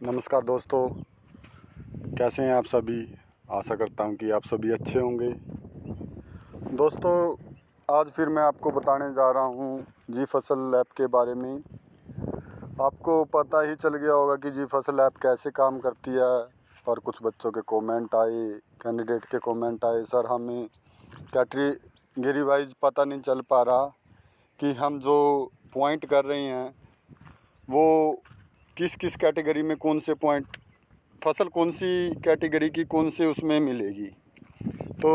नमस्कार दोस्तों, कैसे हैं आप सभी। आशा करता हूं कि आप सभी अच्छे होंगे। दोस्तों, आज फिर मैं आपको बताने जा रहा हूं जी फसल ऐप के बारे में। आपको पता ही चल गया होगा कि जी फसल ऐप कैसे काम करती है। और कुछ बच्चों के कमेंट आए, कैंडिडेट के कमेंट आए, सर हमें कैटेगरी वाइज पता नहीं चल पा रहा कि हम जो पॉइंट कर रहे हैं वो किस किस कैटेगरी में कौन से पॉइंट, फसल कौन सी कैटेगरी की कौन से उसमें मिलेगी। तो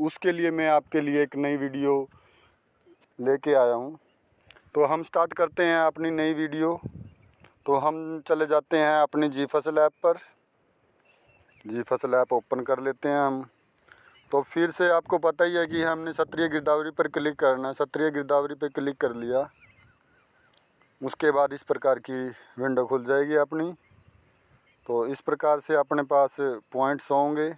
उसके लिए मैं आपके लिए एक नई वीडियो लेके आया हूँ। तो हम स्टार्ट करते हैं अपनी नई वीडियो। तो हम चले जाते हैं अपनी जी फसल ऐप पर। जी फसल ऐप ओपन कर लेते हैं हम। तो फिर से आपको पता ही है कि हमने क्षेत्रीय गिरदावरी पर क्लिक करना है। क्षेत्रीय गिरदावरी पर क्लिक कर लिया, उसके बाद इस प्रकार की विंडो खुल जाएगी अपनी। तो इस प्रकार से अपने पास पॉइंट्स होंगे।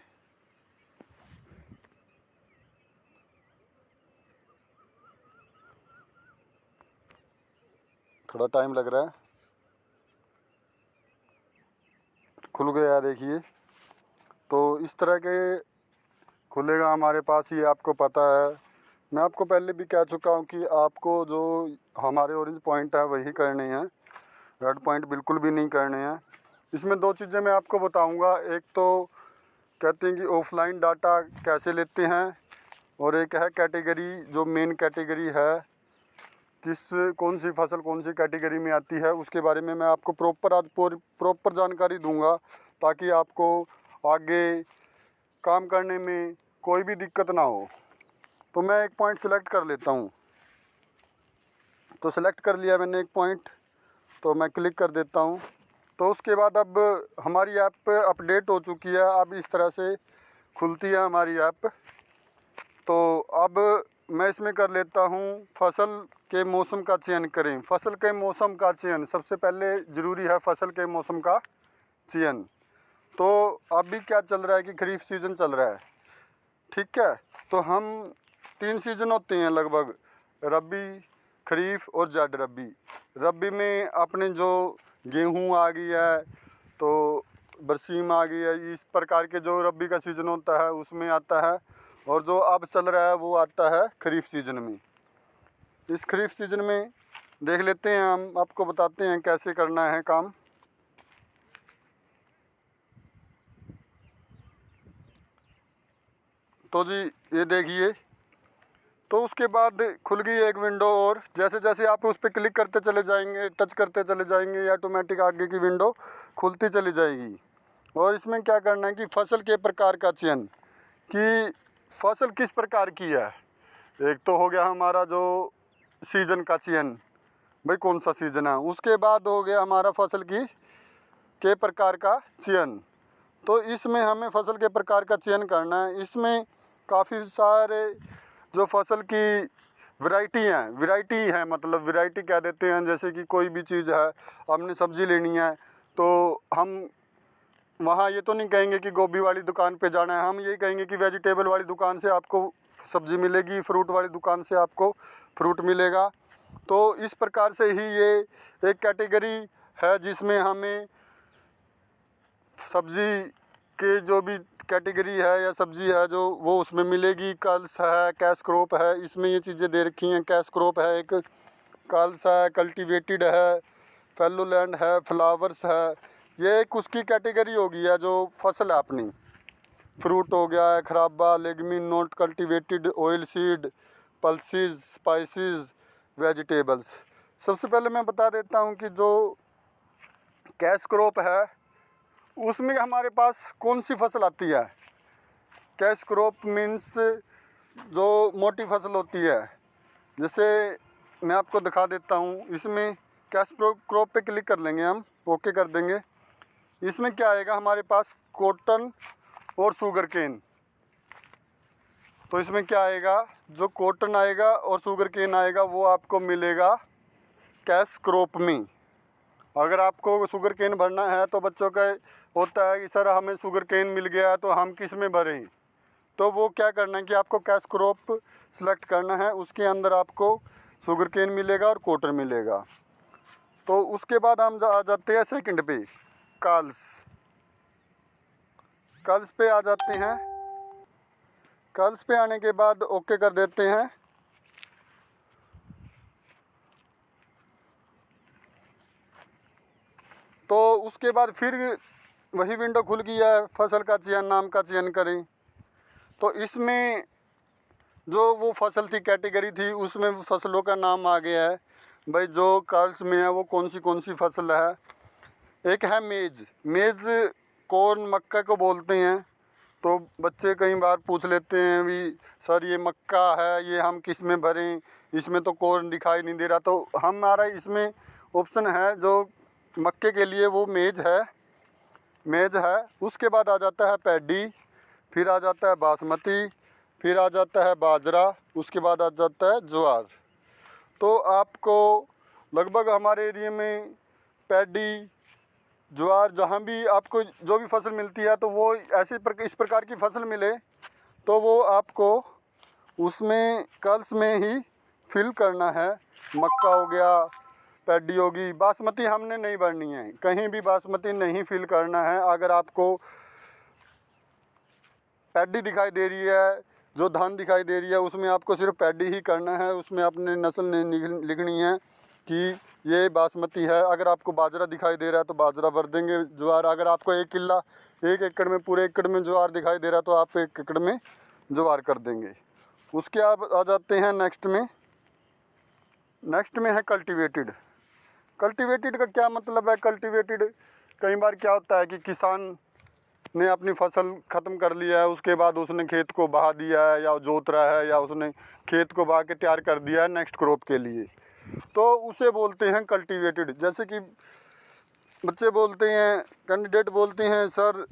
थोड़ा टाइम लग रहा है, खुल गया देखिए। तो इस तरह के खुलेगा हमारे पास, ये आपको पता है। मैं आपको पहले भी कह चुका हूँ कि आपको जो हमारे ऑरेंज पॉइंट है वही करने हैं, रेड पॉइंट बिल्कुल भी नहीं करने हैं। इसमें दो चीज़ें मैं आपको बताऊँगा। एक तो कहते हैं कि ऑफलाइन डाटा कैसे लेते हैं, और एक है कैटेगरी, जो मेन कैटेगरी है, कौन सी फसल कौन सी कैटेगरी में आती है, उसके बारे में मैं आपको प्रॉपर जानकारी दूंगा, ताकि आपको आगे काम करने में कोई भी दिक्कत ना हो। तो मैं एक पॉइंट सेलेक्ट कर लेता हूँ। तो सेलेक्ट कर लिया मैंने एक पॉइंट, तो मैं क्लिक कर देता हूँ। तो उसके बाद अब हमारी ऐप अपडेट हो चुकी है। अब इस तरह से खुलती है हमारी ऐप। तो अब मैं इसमें कर लेता हूँ फसल के मौसम का चयन करें। फसल के मौसम का चयन सबसे पहले ज़रूरी है, फसल के मौसम का चयन। तो अभी क्या चल रहा है कि खरीफ सीज़न चल रहा है, ठीक है। तो हम 3 सीज़न होते हैं लगभग, रबी, खरीफ और जायद रबी। रबी में अपने जो गेहूँ आ गई है, तो बरसीम आ गई है, इस प्रकार के जो रबी का सीज़न होता है उसमें आता है। और जो अब चल रहा है वो आता है खरीफ सीज़न में। इस खरीफ सीज़न में देख लेते हैं, हम आपको बताते हैं कैसे करना है काम। तो जी ये देखिए, तो उसके बाद खुल गई एक विंडो, और जैसे जैसे आप उस पर क्लिक करते चले जाएंगे, टच करते चले जाएंगे, ऑटोमेटिक आगे की विंडो खुलती चली जाएगी। और इसमें क्या करना है कि फसल के प्रकार का चयन, कि फसल किस प्रकार की है। एक तो हो गया हमारा जो सीज़न का चयन, भाई कौन सा सीज़न है। उसके बाद हो गया हमारा फसल के प्रकार का चयन। तो इसमें हमें फसल के प्रकार का चयन करना है। इसमें काफ़ी सारे जो फसल की वैरायटी है, मतलब वैरायटी कह देते हैं। जैसे कि कोई भी चीज़ है, हमने सब्ज़ी लेनी है, तो हम वहाँ ये तो नहीं कहेंगे कि गोभी वाली दुकान पे जाना है, हम ये कहेंगे कि वेजिटेबल वाली दुकान से आपको सब्ज़ी मिलेगी, फ्रूट वाली दुकान से आपको फ्रूट मिलेगा। तो इस प्रकार से ही ये एक कैटेगरी है जिसमें हमें सब्ज़ी के जो भी कैटेगरी है या सब्ज़ी है जो वो उसमें मिलेगी। कल्स है, कैश क्रॉप है, इसमें ये चीज़ें दे रखी हैं। कैश क्रॉप है एक, कल्स है, कल्टीवेटेड है, फैलो लैंड है, फ्लावर्स है। ये एक उसकी कैटेगरी होगी है जो फसल है अपनी। फ्रूट हो गया है, खराबा, legumin, not cultivated, oil seed, pulses, spices, vegetables. सबसे पहले मैं बता देता हूँ कि जो कैश क्रॉप है उसमें हमारे पास कौन सी फसल आती है। कैश क्रॉप मीन्स जो मोटी फसल होती है। जैसे मैं आपको दिखा देता हूँ, इसमें कैश क्रॉप पे क्लिक कर लेंगे हम, ओके कर देंगे। इसमें क्या आएगा हमारे पास, कॉटन और शुगर केन। तो इसमें क्या आएगा, जो कॉटन आएगा और शुगर केन आएगा वो आपको मिलेगा कैश क्रॉप में। अगर आपको शुगर केन भरना है तो बच्चों का होता है कि सर हमें शुगर केन मिल गया तो हम किस में भरें। तो वो क्या करना है कि आपको कैश क्रॉप सेलेक्ट करना है, उसके अंदर आपको शुगर केन मिलेगा और कॉटन मिलेगा। तो उसके बाद हम आ जाते हैं सेकंड पे। कल्स। कल्स पे आ जाते हैं। कल्स पे आने के बाद ओके कर देते हैं। तो उसके बाद फिर वही विंडो खुल गया है, फसल का चयन, नाम का चयन करें। तो इसमें जो वो फसल थी, कैटेगरी थी, उसमें फसलों का नाम आ गया है भाई। जो कल्स में है वो कौन सी फसल है। एक है मेज। मेज कॉर्न, मक्का को बोलते हैं। तो बच्चे कई बार पूछ लेते हैं भी सर ये मक्का है, ये हम किस में भरें, इसमें तो कॉर्न दिखाई नहीं दे रहा। तो हमारा इसमें ऑप्शन है जो मक्के के लिए, वो मेज है। मेज है। उसके बाद आ जाता है पैडी, फिर आ जाता है बासमती, फिर आ जाता है बाजरा, उसके बाद आ जाता है ज्वार। तो आपको लगभग हमारे एरिया में पैडी, ज्वार, जहाँ भी आपको जो भी फसल मिलती है तो वो इस प्रकार की फसल मिले तो वो आपको उसमें कल्स में ही फिल करना है। मक्का हो गया, पैडी होगी। बासमती हमने नहीं भरनी है, कहीं भी बासमती नहीं फिल करना है। अगर आपको पैडी दिखाई दे रही है, जो धान दिखाई दे रही है, उसमें आपको सिर्फ पैडी ही करना है। उसमें अपने नस्ल नहीं लिखनी है कि ये बासमती है। अगर आपको बाजरा दिखाई दे रहा है तो बाजरा भर देंगे। ज्वार, अगर आपको 1 एकड़ में, पूरे एकड़ में ज्वार दिखाई दे रहा है तो आप 1 एकड़ में ज्वार कर देंगे। उसके आप आ जाते हैं नेक्स्ट में। नेक्स्ट में है कल्टीवेटेड। कल्टीवेटेड का क्या मतलब है? कल्टीवेटेड कई बार क्या होता है कि किसान ने अपनी फसल ख़त्म कर लिया है, उसके बाद उसने खेत को बहा दिया है या जोत रहा है, या उसने खेत को बहा के तैयार कर दिया है नेक्स्ट क्रॉप के लिए, तो उसे बोलते हैं कल्टीवेटेड। जैसे कि बच्चे बोलते हैं, कैंडिडेट बोलते हैं सर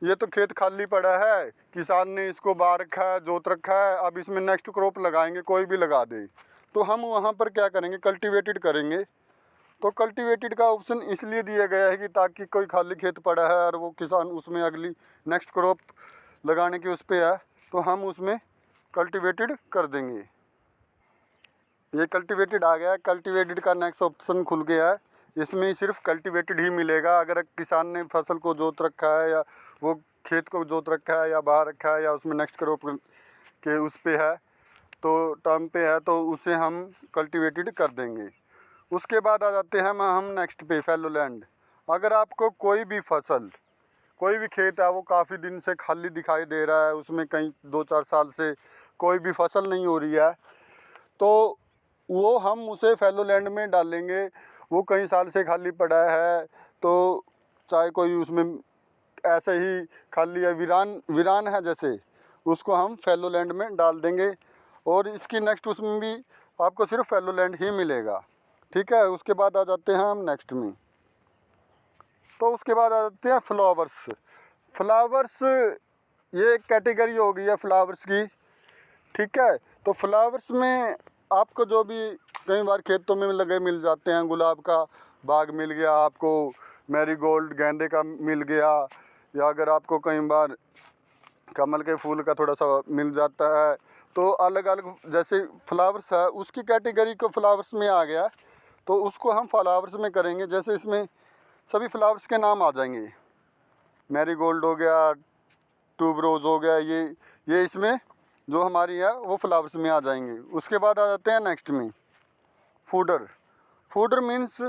ये तो खेत खाली पड़ा है, किसान ने इसको बहा रखा है, जोत रखा है, अब इसमें नेक्स्ट क्रॉप लगाएंगे, कोई भी लगा दे। तो हम वहाँ पर क्या करेंगे? कल्टीवेटेड करेंगे। तो कल्टीवेटेड का ऑप्शन इसलिए दिया गया है कि ताकि कोई खाली खेत पड़ा है और वो किसान उसमें अगली नेक्स्ट क्रॉप लगाने की उस पर है, तो हम उसमें कल्टीवेटेड कर देंगे। ये कल्टीवेटेड आ गया है। कल्टीवेटेड का नेक्स्ट ऑप्शन खुल गया है। इसमें सिर्फ कल्टीवेटेड ही मिलेगा। अगर किसान ने फसल को जोत रखा है, या वो खेत को जोत रखा है, या बहा रखा है, या उसमें नेक्स्ट क्रॉप के उस पे है, तो टर्म पे है, तो उसे हम कल्टीवेटेड कर देंगे। उसके बाद आ जाते हैं हम नेक्स्ट पे, फैलो लैंड। अगर आपको कोई भी फसल, कोई भी खेत है, वो काफ़ी दिन से खाली दिखाई दे रहा है, उसमें कहीं 2-4 साल से कोई भी फसल नहीं हो रही है, तो वो हम उसे फैलो लैंड में डालेंगे। वो कई साल से खाली पड़ा है, तो चाहे कोई उसमें ऐसे ही खाली है, वीरान है जैसे, उसको हम फैलो लैंड में डाल देंगे। और इसकी नेक्स्ट उसमें भी आपको सिर्फ फैलो लैंड ही मिलेगा। ठीक है। उसके बाद आ जाते हैं हम नेक्स्ट में। तो उसके बाद आ जाते हैं फ्लावर्स। फ्लावर्स ये एक कैटेगरी हो गई है फ्लावर्स की। ठीक है। तो फ्लावर्स में आपको जो भी कई बार खेतों में लगे मिल जाते हैं, गुलाब का बाग मिल गया आपको, मैरीगोल्ड, गेंदे का मिल गया, या अगर आपको कई बार कमल के फूल का थोड़ा सा मिल जाता है, तो अलग अलग जैसे फ्लावर्स है, उसकी कैटेगरी को फ्लावर्स में आ गया, तो उसको हम फ्लावर्स में करेंगे। जैसे इसमें सभी फ्लावर्स के नाम आ जाएंगे, मैरीगोल्ड हो गया, ट्यूबरोज हो गया, ये इसमें जो हमारी है वो फ्लावर्स में आ जाएंगे। उसके बाद आ जाते हैं नेक्स्ट में फूडर। फूडर मीन्स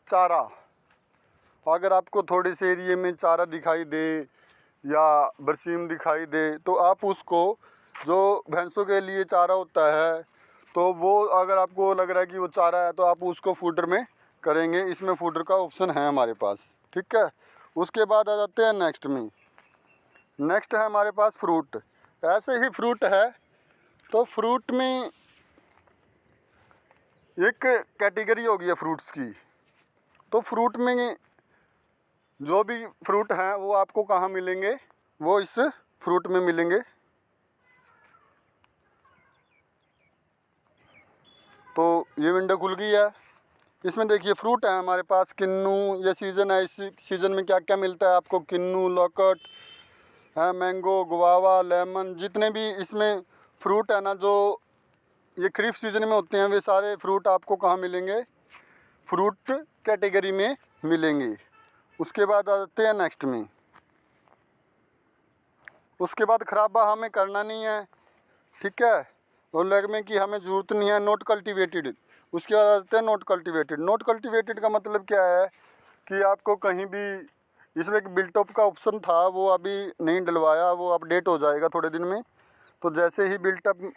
चारा। अगर आपको थोड़े से एरिए में चारा दिखाई दे या बरसीम दिखाई दे, तो आप उसको, जो भैंसों के लिए चारा होता है, तो वो अगर आपको लग रहा है कि वो चारा है, तो आप उसको फूडर में करेंगे। इसमें फूडर का ऑप्शन है हमारे पास। ठीक है। उसके बाद आ जाते हैं नेक्स्ट में। नेक्स्ट है हमारे पास फ्रूट। ऐसे ही फ्रूट है, तो फ्रूट में एक कैटेगरी हो गई है फ्रूट्स की। तो फ्रूट में जो भी फ्रूट हैं वो आपको कहाँ मिलेंगे? वो इस फ्रूट में मिलेंगे। तो ये विंडो खुल गई है। इसमें देखिए फ्रूट है हमारे पास। किन्नू, ये सीज़न है, इस सीज़न में क्या क्या मिलता है आपको? किन्नू, लॉकट है, मैंगो, गुआवा, लेमन, जितने भी इसमें फ्रूट है ना, जो ये खरीफ सीज़न में होते हैं, वे सारे फ्रूट आपको कहाँ मिलेंगे? फ्रूट कैटेगरी में मिलेंगे। उसके बाद आ जाते हैं नेक्स्ट में। उसके बाद खराबा हमें करना नहीं है, ठीक है, और लग में कि हमें ज़रूरत नहीं है। नॉट कल्टिवेटेड, उसके बाद आ जाते हैं नॉट कल्टिवेटेड। नॉट कल्टिवेटेड का मतलब क्या है कि आपको कहीं भी, इसमें एक बिल्टअप का ऑप्शन था, वो अभी नहीं डलवाया, वो अपडेट हो जाएगा थोड़े दिन में। तो जैसे ही बिल्टअप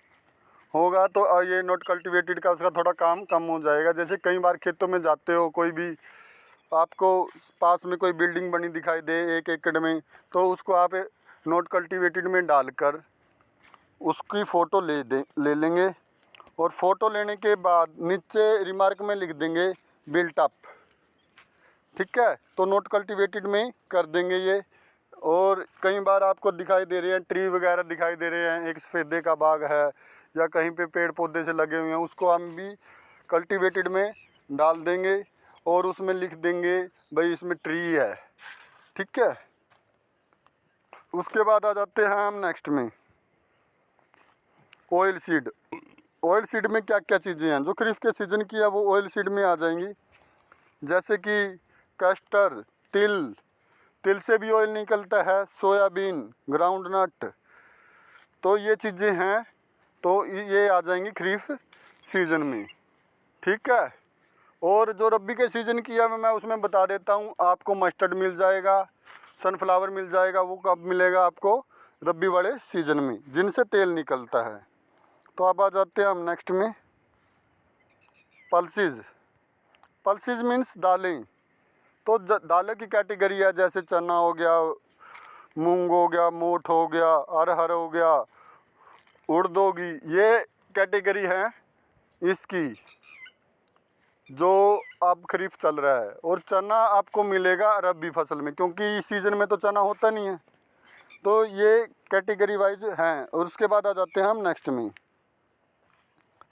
होगा तो ये नॉट कल्टिवेटेड का उसका थोड़ा काम कम हो जाएगा। जैसे कई बार खेतों में जाते हो, कोई भी आपको पास में कोई बिल्डिंग बनी दिखाई दे 1 एकड़ में, तो उसको आप नॉट कल्टिवेटेड में डालकर उसकी फ़ोटो ले लेंगे, और फ़ोटो लेने के बाद नीचे रिमार्क में लिख देंगे बिल्टअप, ठीक है। तो नॉट कल्टिवेटेड में कर देंगे ये। और कई बार आपको दिखाई दे रहे हैं ट्री वगैरह दिखाई दे रहे हैं, एक सफ़ेदे का बाग है या कहीं पे पेड़ पौधे से लगे हुए हैं, उसको हम भी कल्टिवेटेड में डाल देंगे और उसमें लिख देंगे भाई इसमें ट्री है, ठीक है। उसके बाद आ जाते हैं हम नेक्स्ट में, ऑयल सीड। ऑयल सीड में क्या क्या चीज़ें हैं जो खरीफ के सीज़न की है, वो ऑयल सीड में आ जाएंगी। जैसे कि कैस्टर, तिल से भी ऑयल निकलता है, सोयाबीन, ग्राउंड नट, तो ये चीज़ें हैं, तो ये आ जाएंगी खरीफ सीज़न में, ठीक है। और जो रब्बी के सीज़न की है मैं उसमें बता देता हूँ, आपको मस्टर्ड मिल जाएगा, सनफ्लावर मिल जाएगा। वो कब मिलेगा आपको? रब्बी वाले सीज़न में, जिनसे तेल निकलता है। तो अब आ जाते हैं हम नेक्स्ट में, पल्सेस मीन्स दालें। तो दालों की कैटेगरी है, जैसे चना हो गया, मूंग हो गया, मोठ हो गया, अरहर हो गया, उड़द होगी, ये कैटेगरी है इसकी जो अब खरीफ चल रहा है। और चना आपको मिलेगा रबी फसल में, क्योंकि इस सीज़न में तो चना होता नहीं है। तो ये कैटेगरी वाइज हैं। और उसके बाद आ जाते हैं हम नेक्स्ट में,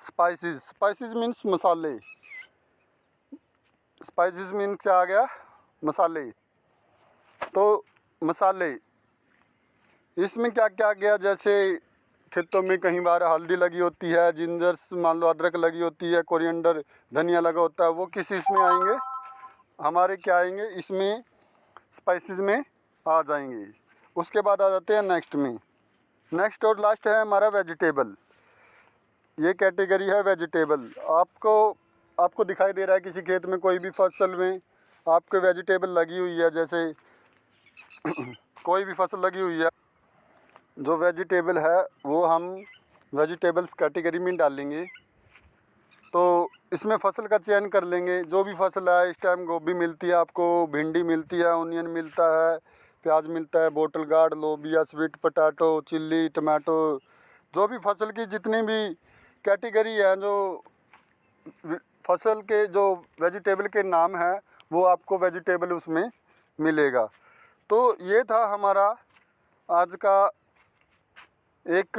स्पाइसेस मीन्स मसाले। स्पाइसेस मीन्स क्या आ गया? मसाले। तो मसाले इसमें क्या क्या गया, जैसे खेतों में कहीं बार हल्दी लगी होती है, जिंजर मान लो अदरक लगी होती है, कोरिएंडर धनिया लगा होता है, वो किस इसमें आएंगे? हमारे क्या आएंगे? इसमें स्पाइसेस में आ जाएंगे। उसके बाद आ जाते हैं नेक्स्ट में। नेक्स्ट और लास्ट है हमारा वेजिटेबल। ये कैटेगरी है वेजिटेबल। आपको दिखाई दे रहा है किसी खेत में कोई भी फसल में आपके वेजिटेबल लगी हुई है, जैसे कोई भी फसल लगी हुई है, जो वेजिटेबल है वो हम वेजिटेबल्स कैटेगरी में डालेंगे। तो इसमें फसल का चयन कर लेंगे, जो भी फसल है। इस टाइम गोभी मिलती है आपको, भिंडी मिलती है, ऑनियन मिलता है, प्याज मिलता है, बोटल गार्ड, लोबिया, स्वीट पोटैटो, चिल्ली, टमाटो, जो भी फसल की जितनी भी कैटेगरी है, जो फसल के जो वेजिटेबल के नाम है, वो आपको वेजिटेबल उसमें मिलेगा। तो ये था हमारा आज का एक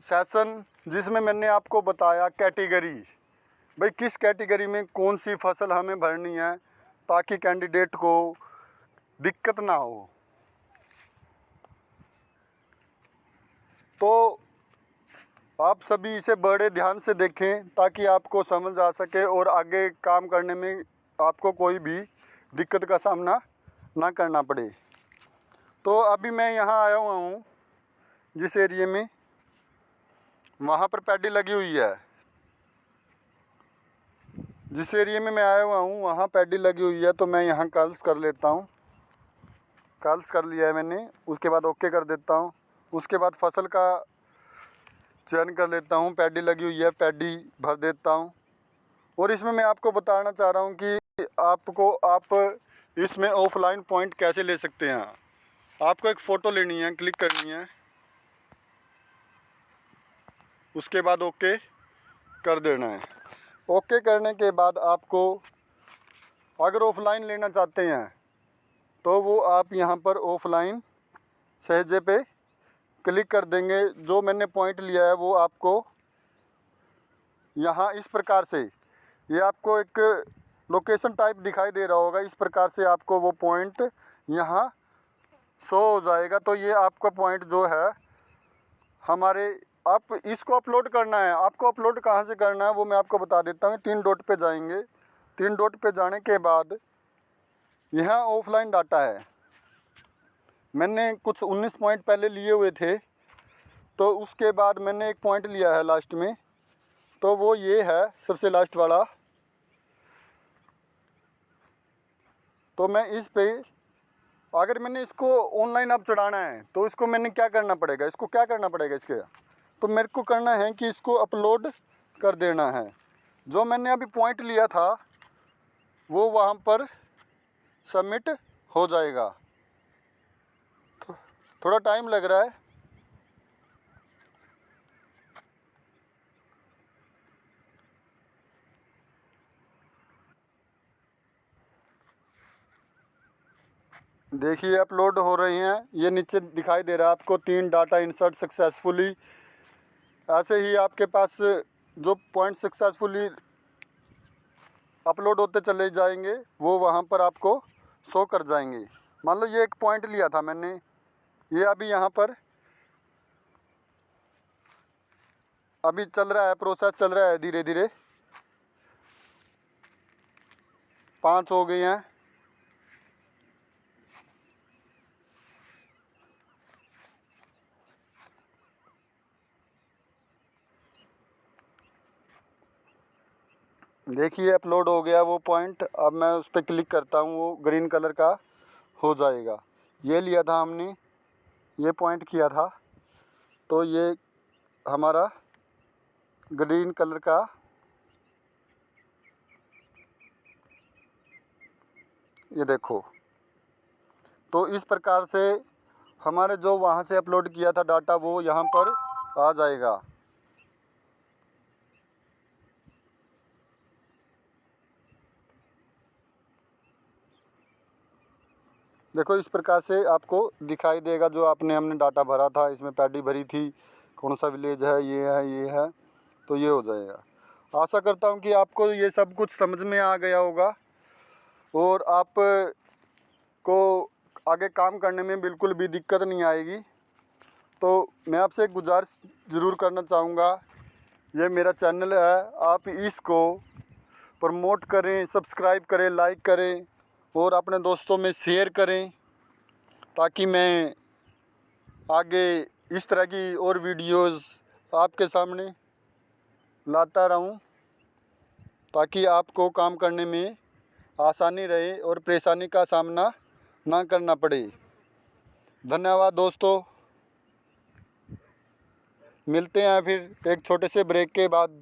सेशन, जिसमें मैंने आपको बताया कैटेगरी, भाई किस कैटेगरी में कौन सी फसल हमें भरनी है, ताकि कैंडिडेट को दिक्कत ना हो। तो आप सभी इसे बड़े ध्यान से देखें, ताकि आपको समझ आ सके और आगे काम करने में आपको कोई भी दिक्कत का सामना ना करना पड़े। तो अभी मैं यहाँ आया हुआ हूँ जिस एरिए में, वहाँ पर पैडी लगी हुई है। जिस एरिए में मैं आया हुआ हूँ वहाँ पैडी लगी हुई है, तो मैं यहाँ कॉल्स कर लेता हूँ। कॉल्स कर लिया है मैंने, उसके बाद ओके कर देता हूँ। उसके बाद फसल का चयन कर लेता हूँ, पैडी लगी हुई है, पैडी भर देता हूँ। और इसमें मैं आपको बताना चाह रहा हूँ कि आप इसमें ऑफलाइन पॉइंट कैसे ले सकते हैं। आपको एक फ़ोटो लेनी है, क्लिक करनी है, उसके बाद ओके कर देना है। ओके करने के बाद आपको अगर ऑफ़लाइन लेना चाहते हैं तो वो आप यहाँ पर ऑफ़लाइन सहजे पे क्लिक कर देंगे। जो मैंने पॉइंट लिया है वो आपको यहाँ इस प्रकार से, ये आपको एक लोकेशन टाइप दिखाई दे रहा होगा, इस प्रकार से आपको वो पॉइंट यहाँ शो हो जाएगा। तो ये आपका पॉइंट जो है हमारे, आप इसको अपलोड करना है। आपको अपलोड कहाँ से करना है वो मैं आपको बता देता हूँ। 3 डॉट पे जाएंगे। 3 डॉट पे जाने के बाद यहाँ ऑफलाइन डाटा है। मैंने कुछ 19 पॉइंट पहले लिए हुए थे, तो उसके बाद मैंने एक पॉइंट लिया है लास्ट में, तो वो ये है सबसे लास्ट वाला। तो मैं इस पे अगर मैंने इसको ऑनलाइन अब चढ़ाना है तो इसको मैंने क्या करना पड़ेगा, इसको क्या करना पड़ेगा इसके, तो मेरे को करना है कि इसको अपलोड कर देना है। जो मैंने अभी पॉइंट लिया था वो वहाँ पर सबमिट हो जाएगा। थोड़ा टाइम लग रहा है। देखिए अपलोड हो रही हैं, ये नीचे दिखाई दे रहा है आपको 3 डाटा इंसर्ट सक्सेसफुली। ऐसे ही आपके पास जो पॉइंट सक्सेसफुली अपलोड होते चले जाएंगे वो वहाँ पर आपको शो कर जाएंगे। मान लो ये एक पॉइंट लिया था मैंने, ये अभी यहाँ पर अभी चल रहा है, प्रोसेस चल रहा है धीरे धीरे। 5 हो गए हैं। देखिए अपलोड हो गया वो पॉइंट। अब मैं उस पर क्लिक करता हूँ, वो ग्रीन कलर का हो जाएगा। ये लिया था हमने, ये पॉइंट किया था, तो ये हमारा ग्रीन कलर का ये देखो। तो इस प्रकार से हमारे जो वहाँ से अपलोड किया था डाटा वो यहाँ पर आ जाएगा। देखो इस प्रकार से आपको दिखाई देगा जो हमने डाटा भरा था। इसमें पैडी भरी थी, कौन सा विलेज है, ये है, तो ये हो जाएगा। आशा करता हूँ कि आपको ये सब कुछ समझ में आ गया होगा और आप को आगे काम करने में बिल्कुल भी दिक्कत नहीं आएगी। तो मैं आपसे एक गुजारिश ज़रूर करना चाहूँगा, ये मेरा चैनल है, आप इसको प्रमोट करें, सब्सक्राइब करें, लाइक करें और अपने दोस्तों में शेयर करें, ताकि मैं आगे इस तरह की और वीडियोस आपके सामने लाता रहूं, ताकि आपको काम करने में आसानी रहे और परेशानी का सामना ना करना पड़े। धन्यवाद दोस्तों, मिलते हैं फिर एक छोटे से ब्रेक के बाद।